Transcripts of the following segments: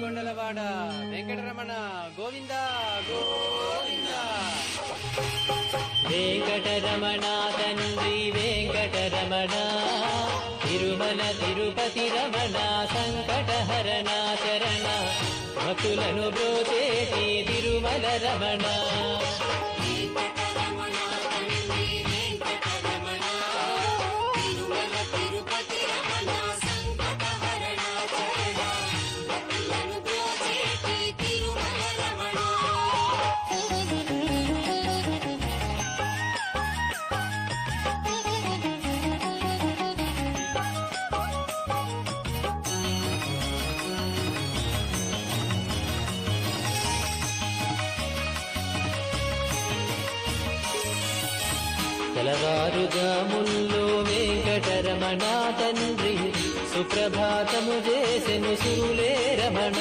ఏడుకొండలవాడ వెంకటరమణ గోవింద గోవింద. వెంకటరమణ తండ్రి వెంకటరమణ, తిరుమల తిరుపతి రమణ, సంకటహరణ చరణ, భక్తులను బ్రోచేటి తిరుమల రమణ. తెలవారుజాముల్లో వెంకటరమణ తండ్రి సుప్రభాతము చేసెను సురులే రమణ.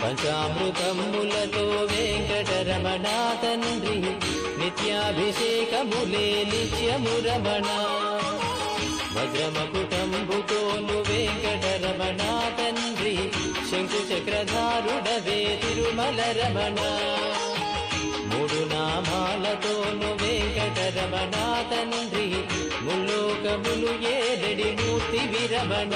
పంచామృతములతో వెంకటరమణ తండ్రి నిత్యాభిషేకములే నిత్యము రమణ. వజ్రమకుటంబుతోను వెంకటరమణ తండ్రి శంకు చక్రధారుడవే తిరుమల రమణ. మూడు నామాలతోను వెంకటరమణ తండ్రి ముల్లోకములు ఏడడి మూర్తి విరమణ.